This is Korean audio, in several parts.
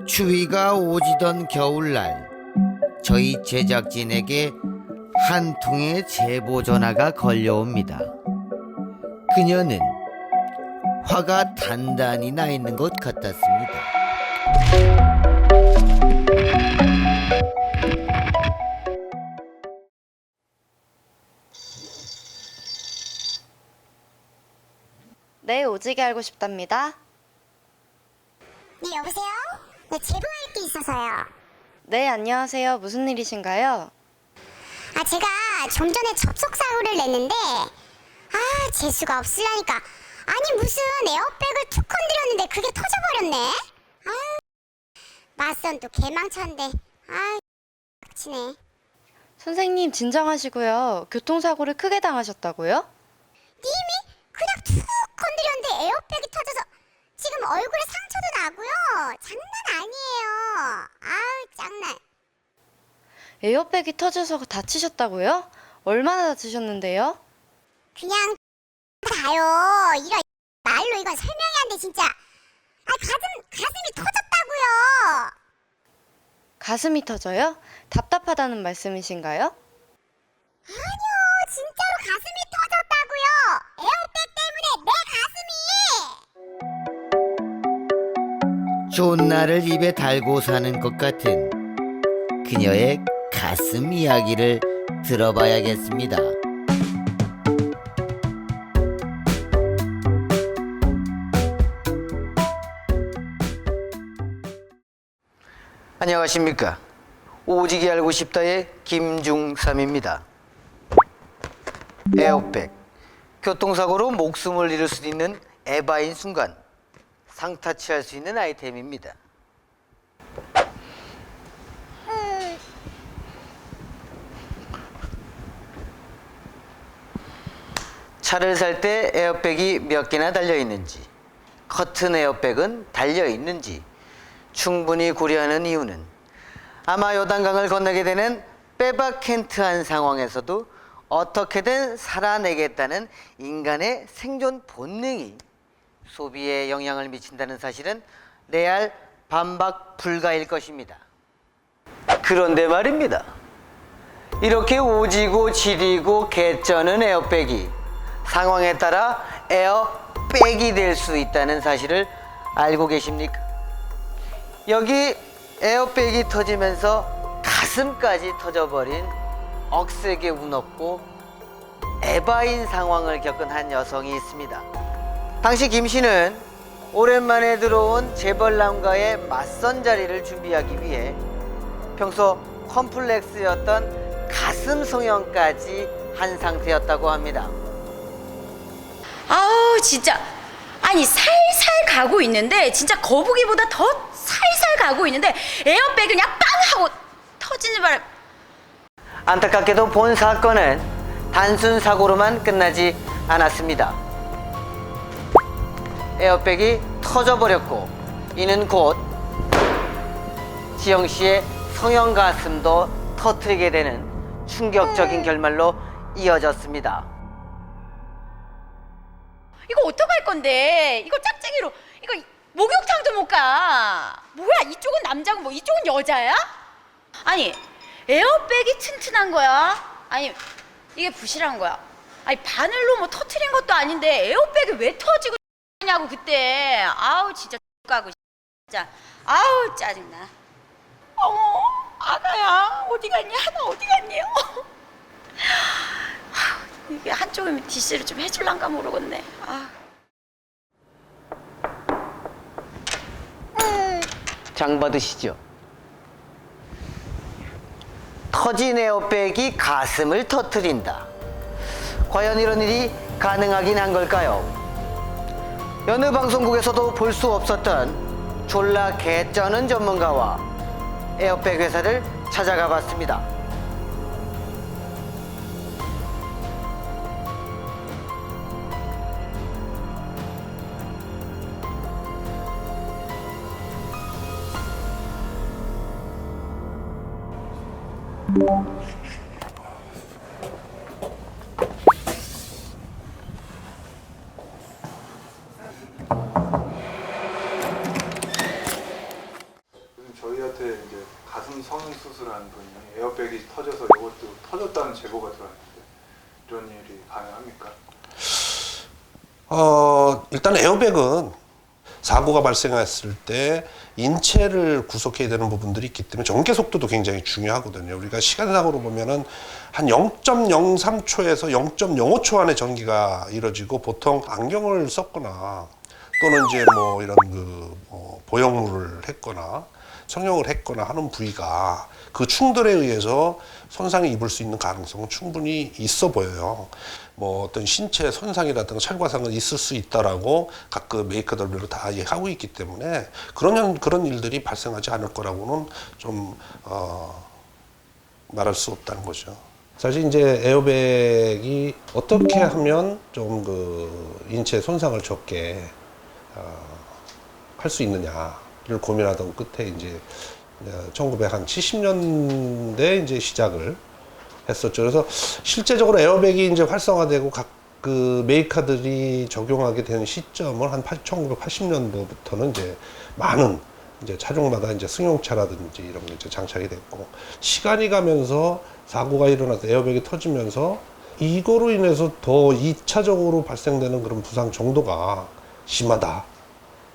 추위가 오지던 겨울날, 저희 제작진에게 한 통의 제보 전화가 걸려옵니다. 그녀는 화가 단단히 나 있는 것 같았습니다. 네, 오지게 알고 싶답니다. 네, 여보세요? 네, 제보할 게 있어서요. 네, 안녕하세요. 무슨 일이신가요? 제가 좀 전에 접속 사고를 냈는데 재수가 없으려니까. 아니, 무슨 에어백을 툭 건드렸는데 그게 터져버렸네. 맞선 또 개망쳤는데. 치네. 선생님, 진정하시고요. 교통사고를 크게 당하셨다고요? 님이 그냥 툭 건드렸는데 에어백이 터져서 지금 얼굴에 상처도 나고요. 장난 아니에요. 짱나. 에어백이 터져서 다치셨다고요? 얼마나 다치셨는데요? 그냥 다요. 이런 말로 이건 설명이 안 돼, 진짜. 가슴이 터졌다고요. 가슴이 터져요? 답답하다는 말씀이신가요? 아니요, 진짜로 가슴이 터졌다고요. 에어백 때문에 내 가슴이. 좋은 날을 입에 달고 사는 것 같은 그녀의 가슴 이야기를 들어봐야겠습니다. 안녕하십니까. 오지게 알고 싶다의 김중삼입니다. 에어백, 교통사고로 목숨을 잃을 수 있는 에바인 순간 상타치할 수 있는 아이템입니다. 차를 살 때 에어백이 몇 개나 달려있는지, 커튼 에어백은 달려있는지 충분히 고려하는 이유는 아마 요단강을 건너게 되는 빼박켄트한 상황에서도 어떻게든 살아내겠다는 인간의 생존 본능이 소비에 영향을 미친다는 사실은 레알 반박 불가일 것입니다. 그런데 말입니다. 이렇게 오지고 지리고 개쩌는 에어백이 상황에 따라 에어백이 될 수 있다는 사실을 알고 계십니까? 여기 에어백이 터지면서 가슴까지 터져버린 억세게 웃었고 에바인 상황을 겪은 한 여성이 있습니다. 당시 김 씨는 오랜만에 들어온 재벌남과의 맞선 자리를 준비하기 위해 평소 컴플렉스였던 가슴 성형까지 한 상태였다고 합니다. 진짜. 아니, 살살 가고 있는데, 진짜 거북이보다 더 살살 가고 있는데 에어백이 그냥 빵 하고 터지는 바람. 안타깝게도 본 사건은 단순 사고로만 끝나지 않았습니다. 에어백이 터져버렸고 이는 곧 지영 씨의 성형 가슴도 터뜨리게 되는 충격적인 결말로 이어졌습니다. 이거 어떡할 건데? 이거 짝짝이로 이거 목욕탕도 못 가. 뭐야, 이쪽은 남자고 뭐 이쪽은 여자야? 아니, 에어백이 튼튼한 거야? 아니, 이게 부실한 거야? 아니, 바늘로 뭐 터트린 것도 아닌데 에어백이 왜 터지고 냐고 그때. 진짜 가고 진짜. 짜증나. 어머, 아가야 어디 갔니? 하나 어디 갔니? 이게 한쪽이면 DC를 좀 해줄란가 모르겠네. 장 받으시죠. 터진 에어백이 가슴을 터뜨린다. 과연 이런 일이 가능하긴 한 걸까요? 여느 방송국에서도 볼 수 없었던 졸라 개쩌는 전문가와 에어백 회사를 찾아가 봤습니다. 한 분이 에어백이 터져서 이것도 터졌다는 제보가 들어왔는데 이런 일이 가능합니까? 일단 에어백은 사고가 발생했을 때 인체를 구속해야 되는 부분들이 있기 때문에 전개 속도도 굉장히 중요하거든요. 우리가 시간상으로 보면은 한 0.03초에서 0.05초 안에 전기가 이루어지고, 보통 안경을 썼거나 또는 이제 뭐 이런 보형물을 했거나 성형을 했거나 하는 부위가 그 충돌에 의해서 손상이 입을 수 있는 가능성은 충분히 있어 보여요. 뭐 어떤 신체 손상이라든가 찰과상은 있을 수 있다라고 각 그 메이커들별로 다 이해하고 있기 때문에 그런 일들이 발생하지 않을 거라고는 좀 말할 수 없다는 거죠. 사실 이제 에어백이 어떻게 하면 좀 그 인체 손상을 적게 할 수 있느냐를 고민하던 끝에 이제 1970년대 이제 시작을 했었죠. 그래서 실제적으로 에어백이 이제 활성화되고 각 그 메이커들이 적용하게 된 시점을 한 1980년도부터는 이제 많은 이제 차종마다 이제 승용차라든지 이런 게 이제 장착이 됐고, 시간이 가면서 사고가 일어나서 에어백이 터지면서 이거로 인해서 더 2차적으로 발생되는 그런 부상 정도가 심하다,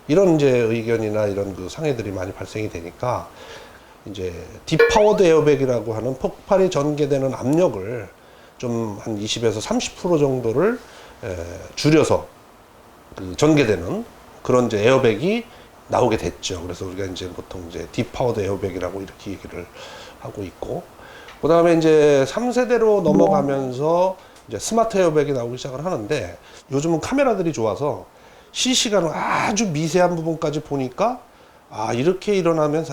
이런 이제 의견이나 이런 그 상해들이 많이 발생이 되니까 이제 디파워드 에어백이라고 하는 폭발이 전개되는 압력을 좀 한 20에서 30% 정도를 줄여서 그 전개되는 그런 이제 에어백이 나오게 됐죠. 그래서 우리가 이제 보통 이제 디파워드 에어백이라고 이렇게 얘기를 하고 있고, 그 다음에 이제 3세대로 넘어가면서 이제 스마트 에어백이 나오기 시작을 하는데, 요즘은 카메라들이 좋아서 실시간으로 아주 미세한 부분까지 보니까 이렇게 일어나면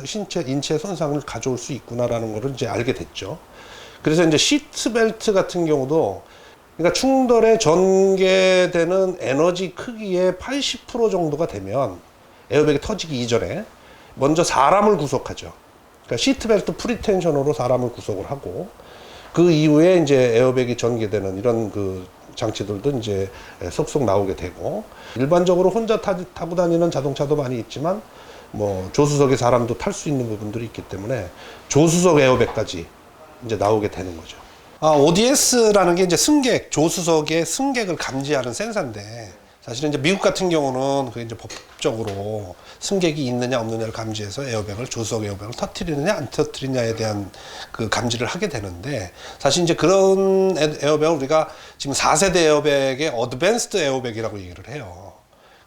인체 손상을 가져올 수 있구나라는 것을 이제 알게 됐죠. 그래서 이제 시트벨트 같은 경우도, 그러니까 충돌에 전개되는 에너지 크기의 80% 정도가 되면 에어백이 터지기 이전에 먼저 사람을 구속하죠. 그러니까 시트벨트 프리텐션으로 사람을 구속을 하고, 그 이후에 이제 에어백이 전개되는 이런 그 장치들도 이제 속속 나오게 되고, 일반적으로 혼자 타고 다니는 자동차도 많이 있지만 뭐 조수석에 사람도 탈 수 있는 부분들이 있기 때문에 조수석 에어백까지 이제 나오게 되는 거죠. ODS라는 게 이제 승객, 조수석의 승객을 감지하는 센서인데, 사실은 이제 미국 같은 경우는 그게 이제 법적으로 승객이 있느냐 없느냐를 감지해서 조수석 에어백을 터뜨리느냐 안 터뜨리느냐에 대한 그 감지를 하게 되는데, 사실 이제 그런 에어백을 우리가 지금 4세대 에어백의 어드밴스드 에어백이라고 얘기를 해요.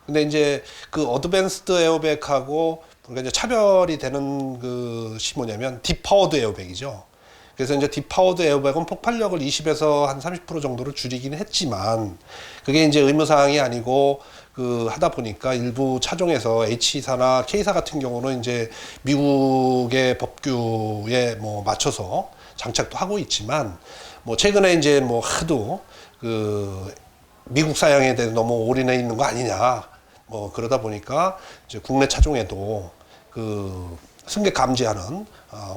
근데 이제 그 어드밴스드 에어백하고 우리가 이제 차별이 되는 것이 뭐냐면 디파워드 에어백이죠. 그래서 이제 디파워드 에어백은 폭발력을 20에서 한 30% 정도를 줄이긴 했지만, 그게 이제 의무사항이 아니고 하다 보니까 일부 차종에서 H사나 K사 같은 경우는 이제 미국의 법규에 뭐 맞춰서 장착도 하고 있지만, 뭐 최근에 이제 뭐 하도 미국 사양에 대해서 너무 올인해 있는 거 아니냐, 뭐 그러다 보니까 이제 국내 차종에도 승객 감지하는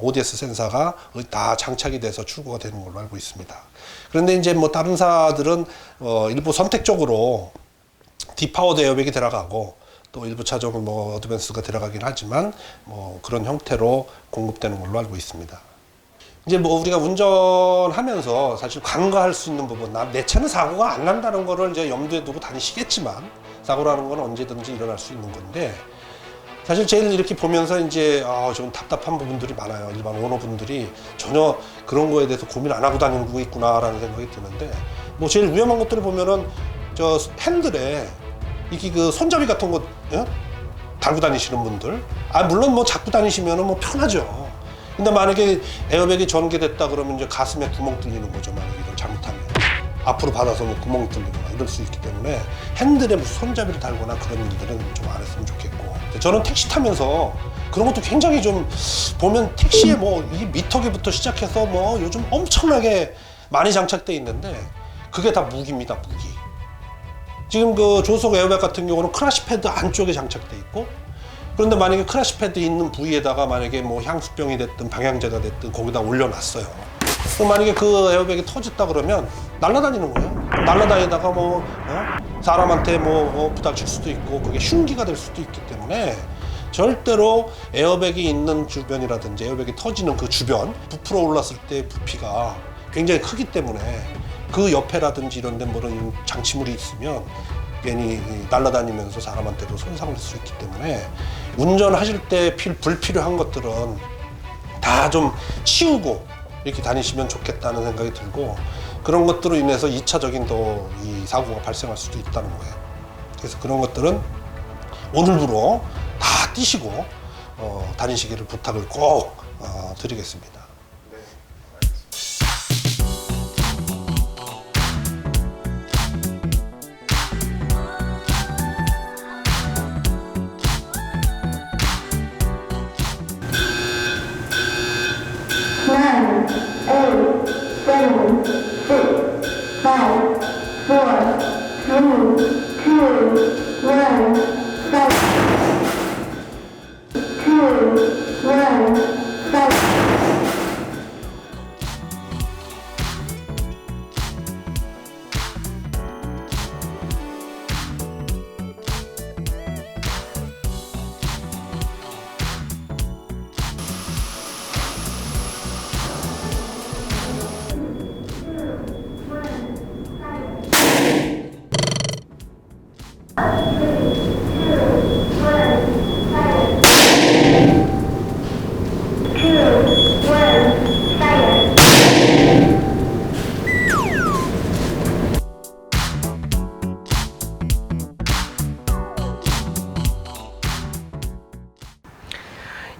ODS 센서가 다 장착이 돼서 출고가 되는 걸로 알고 있습니다. 그런데 이제 뭐 다른 사들은 일부 선택적으로 디파워드 에어백이 들어가고, 또 일부 차종은 뭐 어드밴스가 들어가긴 하지만 뭐 그런 형태로 공급되는 걸로 알고 있습니다. 이제 뭐 우리가 운전하면서 사실 간과할 수 있는 부분, 내 차는 사고가 안 난다는 거를 이제 염두에 두고 다니시겠지만, 사고라는 건 언제든지 일어날 수 있는 건데, 사실 제일 이렇게 보면서 이제 좀 답답한 부분들이 많아요. 일반 오너분들이 전혀 그런 거에 대해서 고민 안 하고 다니고 있구나라는 생각이 드는데, 뭐 제일 위험한 것들을 보면은 저 핸들에 이렇게 그 손잡이 같은 거 달고 다니시는 분들, 물론 뭐 잡고 다니시면은 뭐 편하죠. 근데 만약에 에어백이 전개됐다 그러면 이제 가슴에 구멍 뚫리는 거죠. 만약에 이걸 잘못하면 앞으로 받아서 뭐 구멍 뚫리거나 이럴 수 있기 때문에 핸들에 무슨 손잡이를 달거나 그런 일들은 좀 안 했으면 좋겠고, 저는 택시 타면서 그런 것도 굉장히 좀 보면 택시에 뭐 이 미터기부터 시작해서 뭐 요즘 엄청나게 많이 장착돼 있는데, 그게 다 무기입니다. 무기. 지금 그 조수석 에어백 같은 경우는 크라시 패드 안쪽에 장착돼 있고, 그런데 만약에 크라시 패드 있는 부위에다가 만약에 뭐 향수병이 됐든 방향제가 됐든 거기다 올려놨어요. 그럼 만약에 그 에어백이 터졌다 그러면 날아다니는 거예요. 날아다니다가 사람한테 부닥칠 수도 있고, 그게 흉기가 될 수도 있기 때문에 절대로 에어백이 있는 주변이라든지 에어백이 터지는 그 주변, 부풀어 올랐을 때 부피가 굉장히 크기 때문에 그 옆에라든지 이런 데 뭐런 장치물이 있으면 괜히 날아다니면서 사람한테도 손상될 수 있기 때문에 운전하실 때 불필요한 것들은 다 좀 치우고 이렇게 다니시면 좋겠다는 생각이 들고, 그런 것들로 인해서 2차적인 또 이 사고가 발생할 수도 있다는 거예요. 그래서 그런 것들은 오늘부로 다 띄시고 다니시기를 부탁을 꼭 드리겠습니다. 네, 알겠습니다. Nine, eight, seven, six, five, four, three, two, one, five. Two, one, five.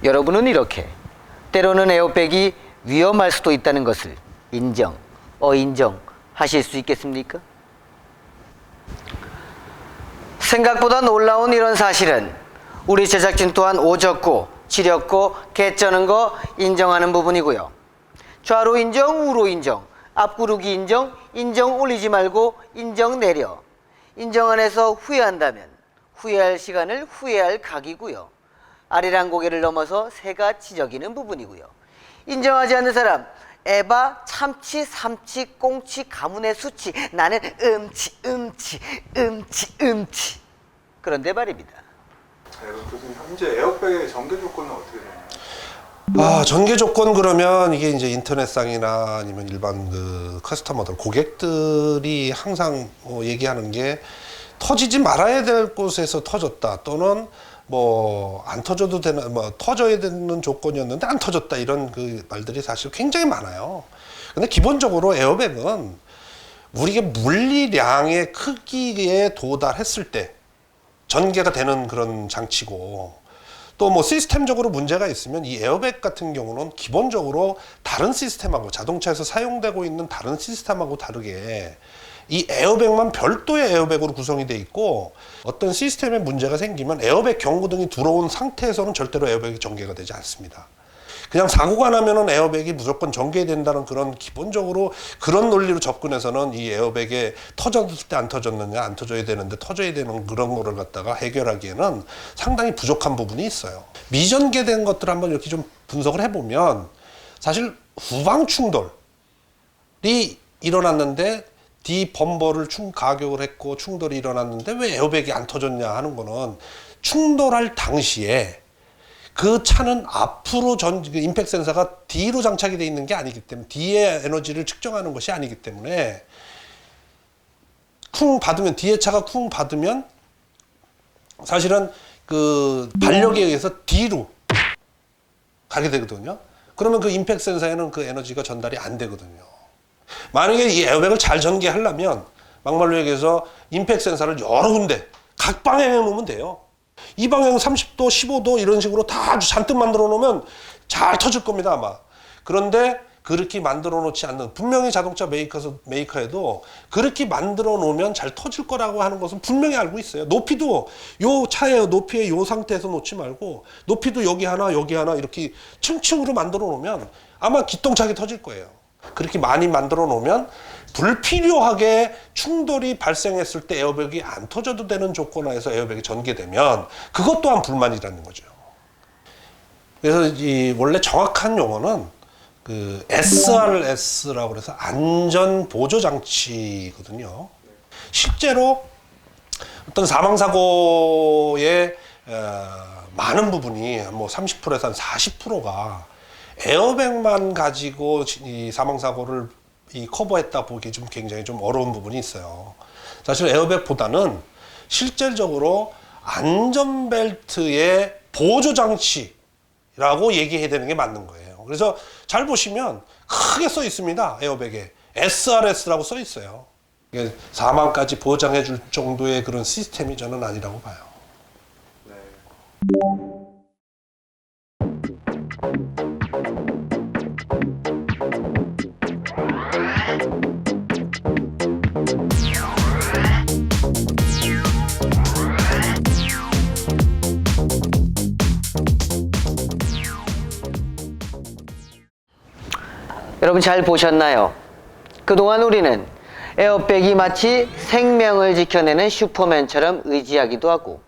여러분은 이렇게 때로는 에어백이 위험할 수도 있다는 것을 인정하실 수 있겠습니까? 생각보다 놀라운 이런 사실은 우리 제작진 또한 오졌고 지렸고 개쩌는 거 인정하는 부분이고요. 좌로 인정, 우로 인정, 앞구르기 인정 올리지 말고 인정 내려. 인정 안에서 후회한다면 후회할 시간을 후회할 각이고요. 아리랑 고개를 넘어서 새가 지저귀는 부분이고요. 인정하지 않는 사람, 에바, 참치, 삼치, 꽁치, 가문의 수치, 나는 음치. 그런데 말입니다. 네, 교수님, 현재 에어백의 전개 조건은 어떻게 되나요? 전개 조건 그러면 이게 이제 인터넷상이나 아니면 일반 그 커스터머들, 고객들이 항상 얘기하는 게 터지지 말아야 될 곳에서 터졌다, 또는 뭐 안 터져도 되는, 뭐 터져야 되는 조건이었는데 안 터졌다, 이런 그 말들이 사실 굉장히 많아요. 근데 기본적으로 에어백은 우리가 물리량의 크기에 도달했을 때 전개가 되는 그런 장치고, 또 뭐 시스템적으로 문제가 있으면 이 에어백 같은 경우는 기본적으로 다른 시스템하고, 자동차에서 사용되고 있는 다른 시스템하고 다르게 이 에어백만 별도의 에어백으로 구성이 돼 있고, 어떤 시스템에 문제가 생기면 에어백 경고등이 들어온 상태에서는 절대로 에어백이 전개가 되지 않습니다. 그냥 사고가 나면은 에어백이 무조건 전개된다는 그런 기본적으로 그런 논리로 접근해서는 이 에어백에 터졌을 때 안 터졌느냐, 안 터져야 되는데 터져야 되는 그런 거를 갖다가 해결하기에는 상당히 부족한 부분이 있어요. 미전개된 것들 한번 이렇게 좀 분석을 해보면 사실 후방 충돌이 일어났는데 디범버를 가격을 했고 충돌이 일어났는데 왜 에어백이 안 터졌냐 하는 거는, 충돌할 당시에 그 차는 앞으로 임팩트 센서가 D로 장착이 되어 있는 게 아니기 때문에, D의 에너지를 측정하는 것이 아니기 때문에 쿵 받으면, 뒤에 차가 쿵 받으면 사실은 그 반력에 의해서 D로 가게 되거든요. 그러면 그 임팩트 센서에는 그 에너지가 전달이 안 되거든요. 만약에 이 에어백을 잘 전개하려면 막말로 얘기해서 임팩트 센서를 여러 군데 각 방향에 놓으면 돼요. 이 방향 30도, 15도 이런 식으로 다 아주 잔뜩 만들어 놓으면 잘 터질 겁니다, 아마. 그런데 그렇게 만들어 놓지 않는, 분명히 자동차 메이커에도 그렇게 만들어 놓으면 잘 터질 거라고 하는 것은 분명히 알고 있어요. 높이도 요 차의 높이의 요 상태에서 놓지 말고, 높이도 여기 하나 이렇게 층층으로 만들어 놓으면 아마 기똥차게 터질 거예요. 그렇게 많이 만들어 놓으면 불필요하게 충돌이 발생했을 때 에어백이 안 터져도 되는 조건 하에서 에어백이 전개되면 그것 또한 불만이라는 거죠. 그래서 이 원래 정확한 용어는 그 SRS라고 해서 안전 보조 장치거든요. 실제로 어떤 사망 사고에 많은 많은 부분이 뭐 30%에서 한 40%가 에어백만 가지고 이 사망사고를 커버했다 보기 좀 굉장히 좀 어려운 부분이 있어요. 사실 에어백보다는 실질적으로 안전벨트의 보조장치라고 얘기해야 되는 게 맞는 거예요. 그래서 잘 보시면 크게 써 있습니다. 에어백에 SRS라고 써 있어요. 이게 사망까지 보장해 줄 정도의 그런 시스템이 저는 아니라고 봐요. 네. 여러분 잘 보셨나요? 그동안 우리는 에어백이 마치 생명을 지켜내는 슈퍼맨처럼 의지하기도 하고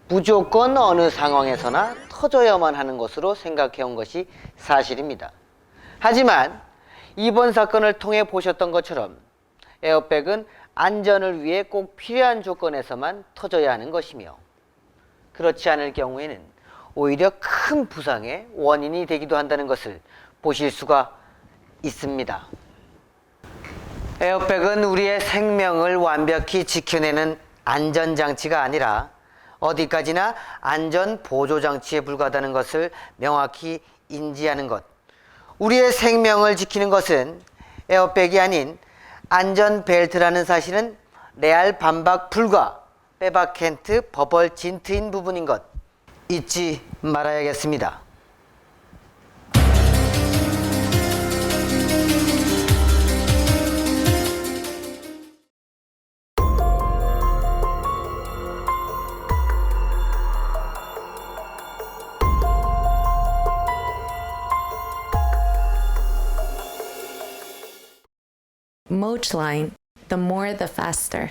무조건 어느 상황에서나 터져야만 하는 것으로 생각해 온 것이 사실입니다. 하지만 이번 사건을 통해 보셨던 것처럼 에어백은 안전을 위해 꼭 필요한 조건에서만 터져야 하는 것이며 그렇지 않을 경우에는 오히려 큰 부상의 원인이 되기도 한다는 것을 보실 수가 있습니다. 에어백은 우리의 생명을 완벽히 지켜내는 안전장치가 아니라 어디까지나 안전보조장치에 불과하다는 것을 명확히 인지하는 것. 우리의 생명을 지키는 것은 에어백이 아닌 안전벨트라는 사실은 레알 반박 불가, 빼박켄트 버벌 진트인 부분인 것 잊지 말아야겠습니다. Mochline, the more the faster.